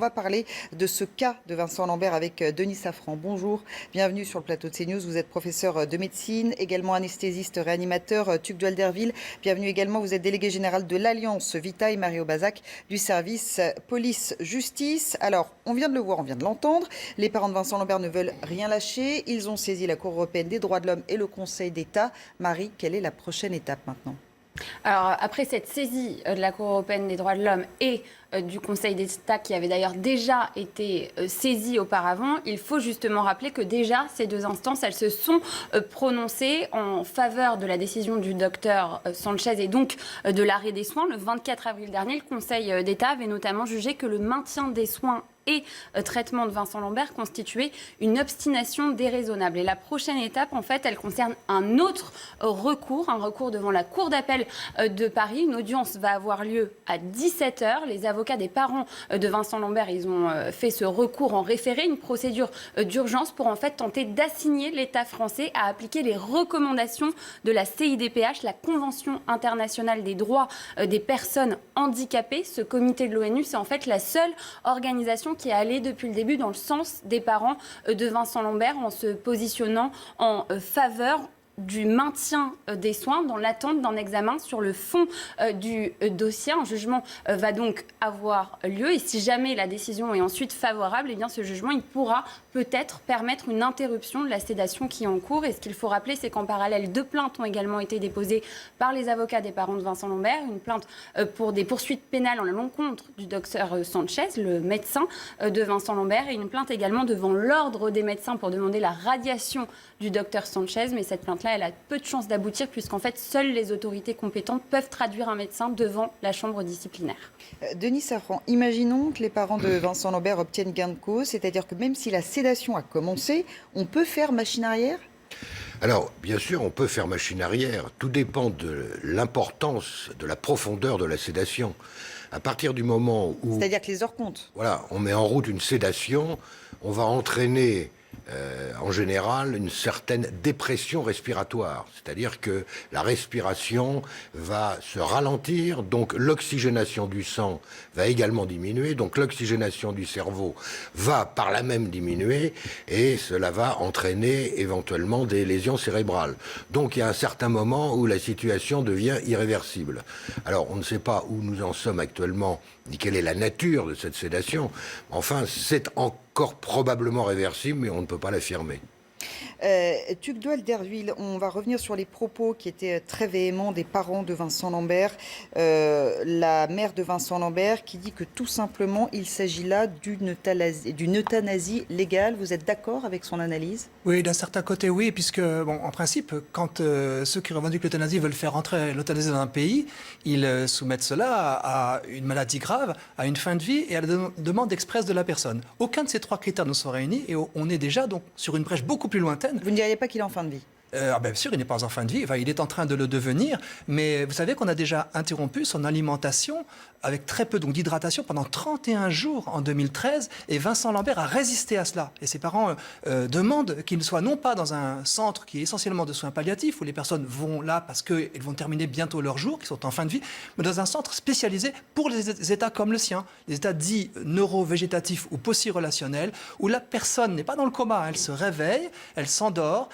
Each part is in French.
On va parler de ce cas de Vincent Lambert avec Denis Safran. Bonjour, bienvenue sur le plateau de CNews. Vous êtes professeur de médecine, également anesthésiste réanimateur, Tugdual Derville. Bienvenue également, vous êtes délégué général de l'Alliance Vitae, Mario Bazac, du service police-justice. Alors, on vient de le voir, on vient de l'entendre. Les parents de Vincent Lambert ne veulent rien lâcher. Ils ont saisi la Cour européenne des droits de l'homme et le Conseil d'État. Marie, quelle est la prochaine étape maintenant ? Alors, après cette saisie de la Cour européenne des droits de l'homme et du Conseil d'État, qui avait d'ailleurs déjà été saisie auparavant, il faut justement rappeler que déjà, ces deux instances, elles se sont prononcées en faveur de la décision du docteur Sanchez et donc de l'arrêt des soins. Le 24 avril dernier, le Conseil d'État avait notamment jugé que le maintien des soins et traitement de Vincent Lambert constituait une obstination déraisonnable. Et la prochaine étape, en fait, elle concerne un autre recours, un recours devant la Cour d'appel de Paris. Une audience va avoir lieu à 17h. Les avocats des parents de Vincent Lambert, ils ont fait ce recours en référé, une procédure d'urgence pour en fait tenter d'assigner l'État français à appliquer les recommandations de la CIDPH, la Convention internationale des droits des personnes handicapées. Ce comité de l'ONU, c'est en fait la seule organisation qui est allée depuis le début dans le sens des parents de Vincent Lambert en se positionnant en faveur du maintien des soins dans l'attente d'un examen sur le fond du dossier. Un jugement va donc avoir lieu et si jamais la décision est ensuite favorable, eh bien ce jugement il pourra peut-être permettre une interruption de la sédation qui est en cours. Et ce qu'il faut rappeler, c'est qu'en parallèle, 2 plaintes ont également été déposées par les avocats des parents de Vincent Lambert. Une plainte pour des poursuites pénales en l'encontre du docteur Sanchez, le médecin de Vincent Lambert, et une plainte également devant l'ordre des médecins pour demander la radiation du docteur Sanchez. Mais cette plainte-là, elle a peu de chances d'aboutir puisqu'en fait, seules les autorités compétentes peuvent traduire un médecin devant la chambre disciplinaire. Denis Safran, imaginons que les parents de Vincent Lambert obtiennent gain de cause, c'est-à-dire que même si la sédation a commencé, on peut faire machine arrière ? Alors, bien sûr, on peut faire machine arrière. Tout dépend de l'importance, de la profondeur de la sédation. À partir du moment où... C'est-à-dire que les heures comptent. Voilà, on met en route une sédation, on va entraîner... en général, une certaine dépression respiratoire. C'est-à-dire que la respiration va se ralentir, donc l'oxygénation du sang va également diminuer, donc l'oxygénation du cerveau va par là même diminuer, et cela va entraîner éventuellement des lésions cérébrales. Donc il y a un certain moment où la situation devient irréversible. Alors on ne sait pas où nous en sommes actuellement, ni quelle est la nature de cette sédation. Enfin, c'est encore probablement réversible, mais on ne peut pas l'affirmer. Tugdual Derville, on va revenir sur les propos qui étaient très véhéments des parents de Vincent Lambert. La mère de Vincent Lambert qui dit que tout simplement il s'agit là d'une euthanasie légale. Vous êtes d'accord avec son analyse ? Oui, d'un certain côté, oui, puisque, bon, en principe, quand ceux qui revendiquent l'euthanasie veulent faire entrer l'euthanasie dans un pays, ils soumettent cela à une maladie grave, à une fin de vie et à la demande expresse de la personne. Aucun de ces 3 critères ne sont réunis et on est déjà donc sur une brèche beaucoup plus lointaine. Vous ne diriez pas qu'il est en fin de vie ? Bien sûr, il n'est pas en fin de vie, enfin, il est en train de le devenir, mais vous savez qu'on a déjà interrompu son alimentation avec très peu d'hydratation pendant 31 jours en 2013, et Vincent Lambert a résisté à cela. Et ses parents demandent qu'il ne soit non pas dans un centre qui est essentiellement de soins palliatifs, où les personnes vont là parce qu'ils vont terminer bientôt leur jour, qui sont en fin de vie, mais dans un centre spécialisé pour les états comme le sien, les états dits neuro-végétatifs ou post-relationnels, où la personne n'est pas dans le coma, elle se réveille, elle s'endort.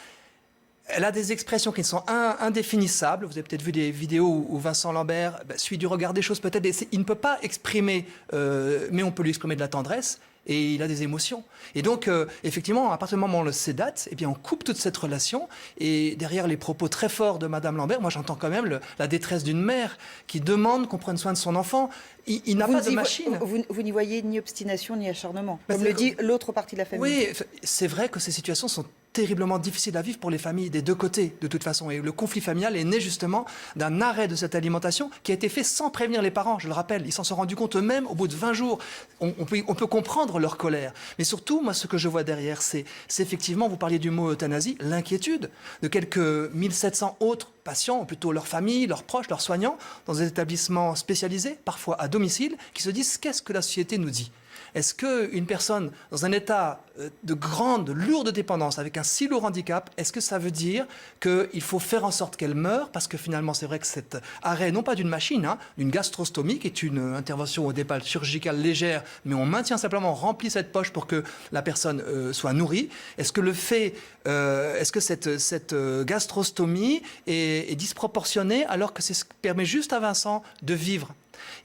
Elle a des expressions qui sont indéfinissables. Vous avez peut-être vu des vidéos où Vincent Lambert suit du regard des choses peut-être. Il ne peut pas exprimer, mais on peut lui exprimer de la tendresse. Et il a des émotions. Et donc, effectivement, à partir du moment où on le sédate, eh bien, on coupe toute cette relation. Et derrière les propos très forts de Madame Lambert, moi, j'entends quand même la détresse d'une mère qui demande qu'on prenne soin de son enfant. Il n'a pas de machine. Vous n'y voyez ni obstination ni acharnement, comme le dit l'autre partie de la famille. Oui, c'est vrai que ces situations sont terriblement difficiles à vivre pour les familles des 2 côtés, de toute façon. Et le conflit familial est né justement d'un arrêt de cette alimentation qui a été fait sans prévenir les parents, je le rappelle. Ils s'en sont rendus compte eux-mêmes au bout de 20 jours. On peut comprendre leur colère. Mais surtout, moi, ce que je vois derrière, c'est effectivement, vous parliez du mot euthanasie, l'inquiétude de quelques 1700 autres patients, ou plutôt leurs familles, leurs proches, leurs soignants, dans des établissements spécialisés, parfois à domicile, qui se disent « qu'est-ce que la société nous dit ?» Est-ce qu'une personne dans un état de grande, lourde dépendance, avec un si lourd handicap, est-ce que ça veut dire qu'il faut faire en sorte qu'elle meure? Parce que finalement, c'est vrai que cet arrêt, non pas d'une machine, hein, d'une gastrostomie, qui est une intervention au départ chirurgicale légère, mais on maintient simplement, on remplit cette poche pour que la personne soit nourrie. Est-ce que cette gastrostomie est disproportionnée alors que c'est ce qui permet juste à Vincent de vivre?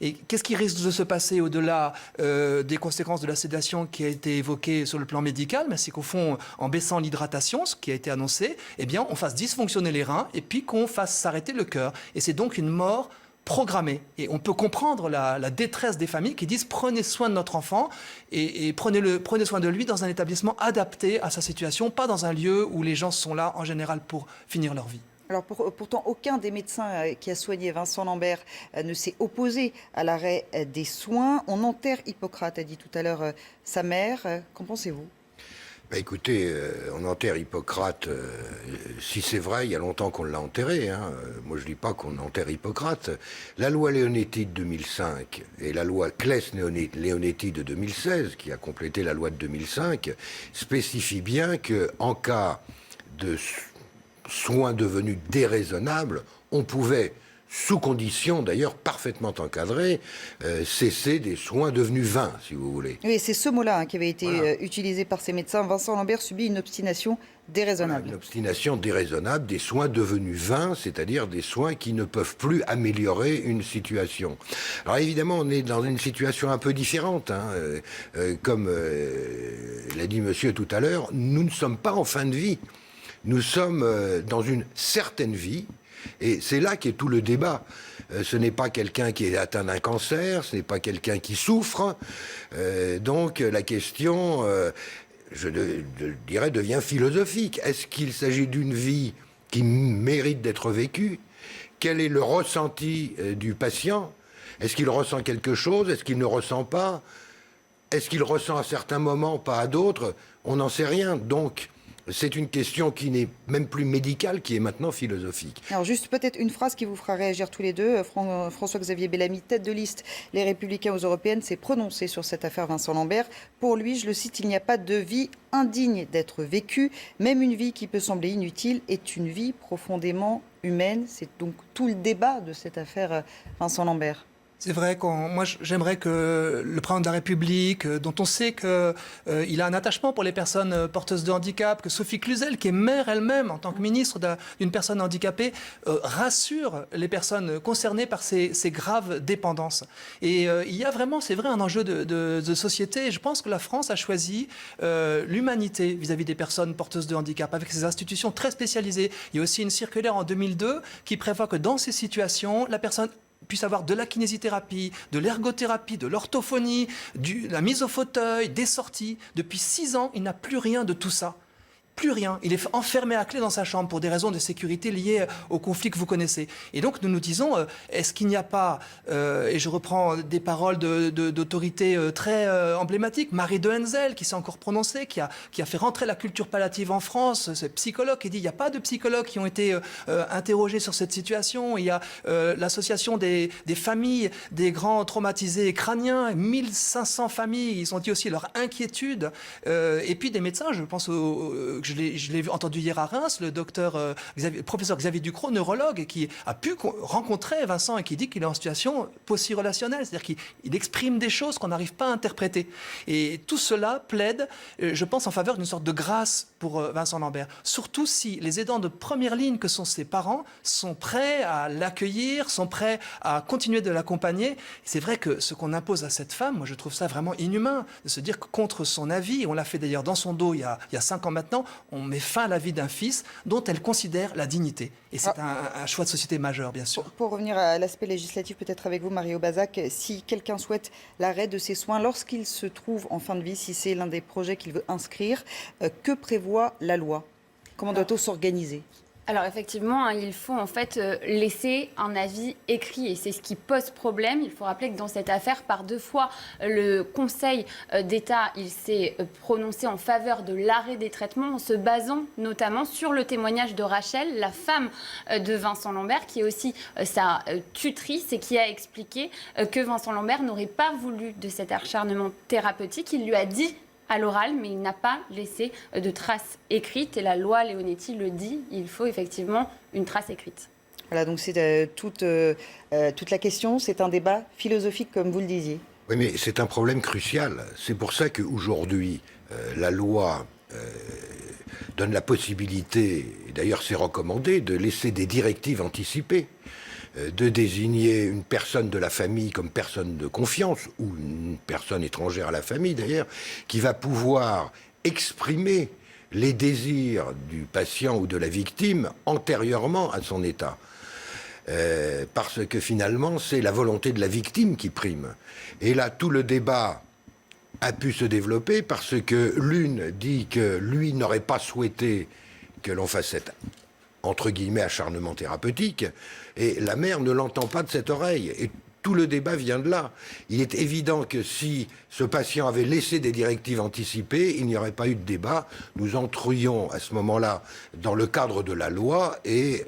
Et qu'est-ce qui risque de se passer au-delà des conséquences de la sédation qui a été évoquée sur le plan médical? Mais c'est qu'au fond, en baissant l'hydratation, ce qui a été annoncé, eh bien, on fasse dysfonctionner les reins et puis qu'on fasse s'arrêter le cœur. Et c'est donc une mort programmée. Et on peut comprendre la détresse des familles qui disent prenez soin de notre enfant et prenez soin de lui dans un établissement adapté à sa situation, pas dans un lieu où les gens sont là en général pour finir leur vie. Alors pourtant, aucun des médecins qui a soigné Vincent Lambert ne s'est opposé à l'arrêt des soins. On enterre Hippocrate, a dit tout à l'heure sa mère. Qu'en pensez-vous? Bah écoutez, on enterre Hippocrate, si c'est vrai, il y a longtemps qu'on l'a enterré. Hein. Moi, je ne dis pas qu'on enterre Hippocrate. La loi Leonetti de 2005 et la loi Claes-Leonetti de 2016, qui a complété la loi de 2005, spécifient bien qu'en cas de soins devenus déraisonnables, on pouvait, sous conditions d'ailleurs parfaitement encadrées, cesser des soins devenus vains, si vous voulez. Oui, c'est ce mot-là qui avait été utilisé par ces médecins. Vincent Lambert subit une obstination déraisonnable. Voilà, une obstination déraisonnable, des soins devenus vains, c'est-à-dire des soins qui ne peuvent plus améliorer une situation. Alors évidemment, on est dans une situation un peu différente. Hein. Comme l'a dit monsieur tout à l'heure, nous ne sommes pas en fin de vie. Nous sommes dans une certaine vie, et c'est là qu'est tout le débat. Ce n'est pas quelqu'un qui est atteint d'un cancer, ce n'est pas quelqu'un qui souffre. Donc la question, je dirais, devient philosophique. Est-ce qu'il s'agit d'une vie qui mérite d'être vécue? Quel est le ressenti du patient? Est-ce qu'il ressent quelque chose? Est-ce qu'il ne ressent pas? Est-ce qu'il ressent à certains moments, pas à d'autres? On n'en sait rien. Donc, c'est une question qui n'est même plus médicale, qui est maintenant philosophique. Alors juste peut-être une phrase qui vous fera réagir tous les deux. François-Xavier Bellamy, tête de liste Les Républicains aux Européennes, s'est prononcé sur cette affaire Vincent Lambert. Pour lui, je le cite, il n'y a pas de vie indigne d'être vécue. Même une vie qui peut sembler inutile est une vie profondément humaine. C'est donc tout le débat de cette affaire Vincent Lambert. C'est vrai moi j'aimerais que le président de la République, dont on sait qu'il a un attachement pour les personnes porteuses de handicap, que Sophie Cluzel, qui est mère elle-même en tant que ministre d'une personne handicapée, rassure les personnes concernées par ces graves dépendances. Et il y a vraiment, c'est vrai, un enjeu de société. Et je pense que la France a choisi l'humanité vis-à-vis des personnes porteuses de handicap, avec ses institutions très spécialisées. Il y a aussi une circulaire en 2002 qui prévoit que dans ces situations, la personne puisse avoir de la kinésithérapie, de l'ergothérapie, de l'orthophonie, la mise au fauteuil, des sorties. Depuis 6 ans, il n'a plus rien de tout ça. Plus rien. Il est enfermé à clé dans sa chambre pour des raisons de sécurité liées au conflit que vous connaissez. Et donc nous nous disons, est-ce qu'il n'y a pas, et je reprends des paroles d'autorités très emblématiques, Marie de Henzel qui s'est encore prononcée, qui a fait rentrer la culture palliative en France, ce psychologue qui dit il n'y a pas de psychologues qui ont été interrogés sur cette situation. Il y a l'association des familles des grands traumatisés crâniens, 1500 familles, ils ont dit aussi leur inquiétude. Et puis des médecins, je pense je l'ai entendu hier à Reims, le professeur Xavier Ducrot, neurologue, qui a pu rencontrer Vincent et qui dit qu'il est en situation post-relationnelle, c'est-à-dire qu'il exprime des choses qu'on n'arrive pas à interpréter. Et tout cela plaide, je pense, en faveur d'une sorte de grâce pour Vincent Lambert. Surtout si les aidants de première ligne que sont ses parents sont prêts à l'accueillir, sont prêts à continuer de l'accompagner. C'est vrai que ce qu'on impose à cette femme, moi je trouve ça vraiment inhumain, de se dire que contre son avis, on l'a fait d'ailleurs dans son dos il y a 5 ans maintenant, on met fin à la vie d'un fils dont elle considère la dignité. Et c'est un choix de société majeur, bien sûr. Pour revenir à l'aspect législatif, peut-être avec vous, Marie Aubazac, si quelqu'un souhaite l'arrêt de ses soins lorsqu'il se trouve en fin de vie, si c'est l'un des projets qu'il veut inscrire, que prévoit la loi? Comment doit-on s'organiser? Alors effectivement, hein, il faut en fait laisser un avis écrit et c'est ce qui pose problème. Il faut rappeler que dans cette affaire, par 2 fois, le Conseil d'État il s'est prononcé en faveur de l'arrêt des traitements en se basant notamment sur le témoignage de Rachel, la femme de Vincent Lambert, qui est aussi sa tutrice et qui a expliqué que Vincent Lambert n'aurait pas voulu de cet acharnement thérapeutique. Il lui a dit à l'oral, mais il n'a pas laissé de traces écrites. Et la loi Leonetti le dit, il faut effectivement une trace écrite. Voilà, donc c'est toute la question, c'est un débat philosophique, comme vous le disiez. Oui, mais c'est un problème crucial. C'est pour ça qu'aujourd'hui, la loi donne la possibilité, et d'ailleurs c'est recommandé, de laisser des directives anticipées, de désigner une personne de la famille comme personne de confiance, ou une personne étrangère à la famille d'ailleurs, qui va pouvoir exprimer les désirs du patient ou de la victime antérieurement à son état. Parce que finalement, c'est la volonté de la victime qui prime. Et là, tout le débat a pu se développer parce que l'une dit que lui n'aurait pas souhaité que l'on fasse cet entre guillemets acharnement thérapeutique, et la mère ne l'entend pas de cette oreille. Et tout le débat vient de là. Il est évident que si ce patient avait laissé des directives anticipées, il n'y aurait pas eu de débat. Nous entrions à ce moment-là dans le cadre de la loi et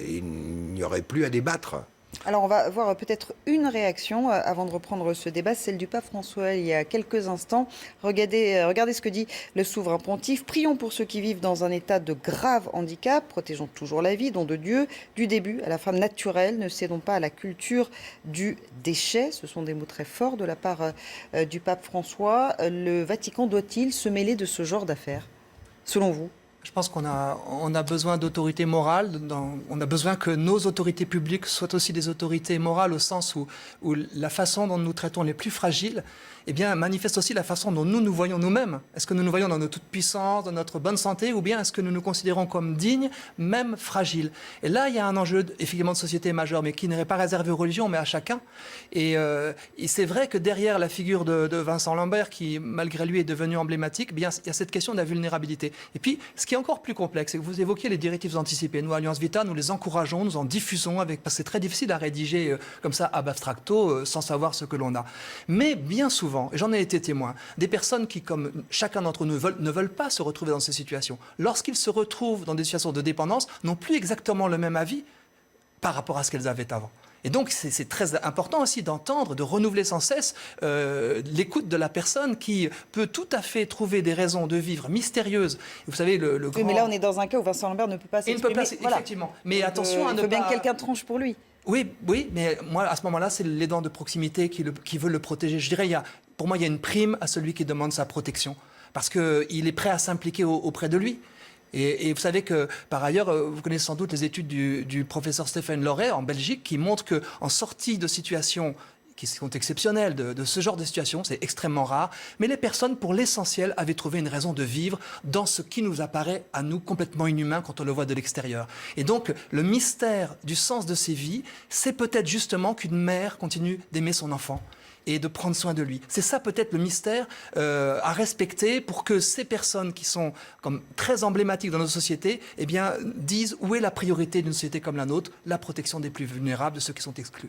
il n'y aurait plus à débattre. Alors on va voir peut-être une réaction avant de reprendre ce débat, celle du pape François il y a quelques instants. Regardez ce que dit le souverain pontife. Prions pour ceux qui vivent dans un état de grave handicap, protégeons toujours la vie, don de Dieu, du début à la fin naturelle, ne cédons pas à la culture du déchet. Ce sont des mots très forts de la part du pape François. Le Vatican doit-il se mêler de ce genre d'affaires, selon vous ? Je pense qu'on a besoin d'autorité morale. On a besoin que nos autorités publiques soient aussi des autorités morales au sens où la façon dont nous traitons les plus fragiles eh bien, manifeste aussi la façon dont nous nous voyons nous-mêmes. Est-ce que nous nous voyons dans notre toute-puissance, dans notre bonne santé, ou bien est-ce que nous nous considérons comme dignes, même fragiles? Et là, il y a un enjeu effectivement de société majeur, mais qui n'est pas réservé aux religions, mais à chacun. Et c'est vrai que derrière la figure de Vincent Lambert, qui malgré lui est devenu emblématique, eh bien, il y a cette question de la vulnérabilité. Et puis, ce qui est encore plus complexe, c'est que vous évoquiez les directives anticipées. Nous, Alliance Vita, nous les encourageons, nous en diffusons, parce que c'est très difficile à rédiger comme ça, ab abstracto, sans savoir ce que l'on a. Mais bien souvent, et j'en ai été témoin, des personnes qui, comme chacun d'entre nous, ne veulent pas se retrouver dans ces situations, lorsqu'ils se retrouvent dans des situations de dépendance, n'ont plus exactement le même avis par rapport à ce qu'elles avaient avant. Et donc, c'est très important aussi d'entendre, de renouveler sans cesse l'écoute de la personne qui peut tout à fait trouver des raisons de vivre mystérieuses. Vous savez, le grand... Oui, mais là, on est dans un cas où Vincent Lambert ne peut pas s'exprimer. Voilà. Effectivement. Mais donc, attention à ne pas... Il faut bien que quelqu'un tranche pour lui. Oui, mais moi, à ce moment-là, c'est l'aidant de proximité qui veut le protéger. Je dirais, pour moi, il y a une prime à celui qui demande sa protection, parce qu'il est prêt à s'impliquer auprès de lui. Et vous savez que, par ailleurs, vous connaissez sans doute les études du professeur Stéphane Loret en Belgique, qui montrent qu'en sortie de situations qui sont exceptionnelles, de ce genre de situation, c'est extrêmement rare, mais les personnes, pour l'essentiel, avaient trouvé une raison de vivre dans ce qui nous apparaît à nous complètement inhumain quand on le voit de l'extérieur. Et donc, le mystère du sens de ces vies, c'est peut-être justement qu'une mère continue d'aimer son enfant et de prendre soin de lui. C'est ça peut-être le mystère à respecter pour que ces personnes qui sont comme très emblématiques dans nos sociétés eh bien, disent où est la priorité d'une société comme la nôtre, la protection des plus vulnérables, de ceux qui sont exclus.